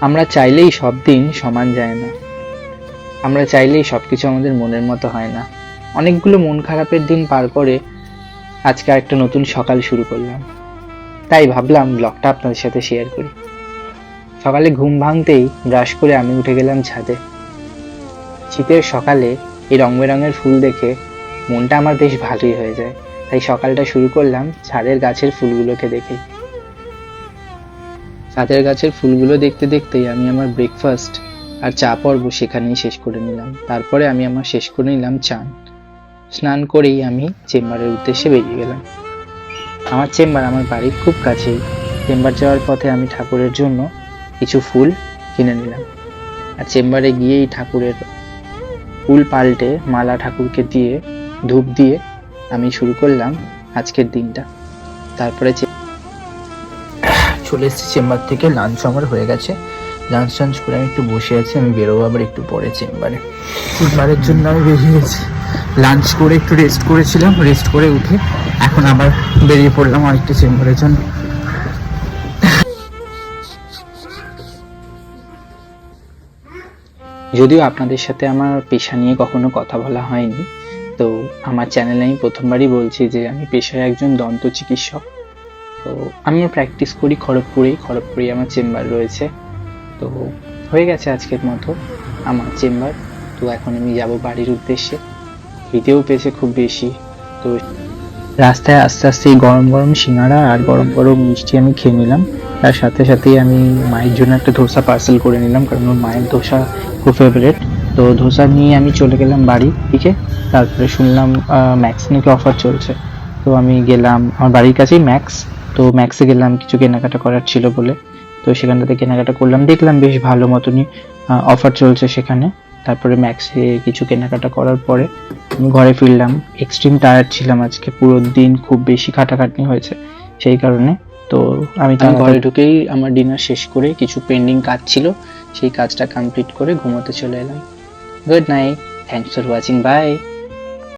আমরা চাইলেই সব দিন সমান যায় না। আমরা চাইলেই সবকিছু আমাদের মনের মতো হয় না। অনেকগুলো মন খারাপের দিন পার করে আজকে একটা নতুন সকাল শুরু করলাম। তাই ভাবলাম ব্লগটা আপনাদের সাথে শেয়ার করি। সকালে ঘুম ভাঙতেই ব্রাশ করে আমি উঠে গেলাম ছাদে। শীতের সকালে এই রং বেরঙের ফুল দেখে মনটা আমার বেশ ভালোই হয়ে যায়। তাই সকালটা শুরু করলাম ছাদের গাছের ফুলগুলোকে দেখেই। ছাদের গাছের ফুলগুলো দেখতে দেখতেই আমি আমার ব্রেকফাস্ট আর চা পর্ব সেখানেই শেষ করে নিলাম। তারপরে আমি শেষ করে নিলাম চান। স্নান করেই আমি চেম্বারের উদ্দেশ্যে বেরিয়ে গেলাম। আমার চেম্বার আমার বাড়ির খুব কাছেই। চেম্বার যাওয়ার পথে আমি ঠাকুরের জন্য কিছু ফুল কিনে নিলাম। আর চেম্বারে গিয়েই ঠাকুরের ফুল পাল্টে মালা ঠাকুরকে দিয়ে ধূপ দিয়ে আমি শুরু করলাম আজকের দিনটা। তারপরে চলে এসেছি চেম্বার থেকে। লাঞ্চ আমার হয়ে গেছে। লাঞ্চ করে আমি একটু বসে আছি। আমি বেরোবো আবার একটু পরে চেম্বারের জন্য আমি বেরিয়ে গেছি। লাঞ্চ করে একটু রেস্ট করেছিলাম, রেস্ট করে উঠে এখন আবার বেরিয়ে পড়লাম আরেকটা চেম্বারের জন্য। যদিও আপনাদের সাথে আমার পেশা নিয়ে কখনো কথা বলা হয়নি, তো আমার চ্যানেলে আমি প্রথমবারই বলছি যে আমি পেশায় একজন দন্ত চিকিৎসক। তো আমি প্র্যাকটিস করি খড়গপুরেই আমার চেম্বার রয়েছে। তো হয়ে গেছে আজকের মতো আমার চেম্বার। তো এখন আমি যাব বাড়ির উদ্দেশ্যে। খিদেও পেয়েছে খুব বেশি। তো রাস্তায় আস্তে আস্তে গরম গরম সিঙ্গাড়া আর গরম গরম মিষ্টি আমি খেয়ে নিলাম। তার সাথে সাথেই আমি মায়ের জন্য একটা ধোসা পার্সেল করে নিলাম, কারণ ওর মায়ের ধোসা খুব ফেভারিট। তো ধোসা নিয়ে আমি চলে গেলাম বাড়ির দিকে। তারপরে শুনলাম ম্যাক্স নাকি অফার চলছে। তো আমি গেলাম, আমার বাড়ির কাছেই ম্যাক্স। তো ম্যাক্সে গেলাম কিছু কেনাকাটা করার ছিল বলে। তো সেখানটাতে কেনাকাটা করলাম, দেখলাম বেশ ভালো মতনই অফার চলছে সেখানে। তারপরে ম্যাক্সে কিছু কেনাকাটা করার পরে আমি ঘরে ফিরলাম। এক্সট্রিম টায়ার্ড ছিলাম আজকে, পুরো দিন খুব বেশি খাটাখাটনি হয়েছে সেই কারণে। তো আমি ঘরে ঢুকেই আমার ডিনার শেষ করে কিছু পেন্ডিং কাজ ছিল, সেই কাজটা কমপ্লিট করে ঘুমোতে চলে এলাম। Good night, thanks for watching, by.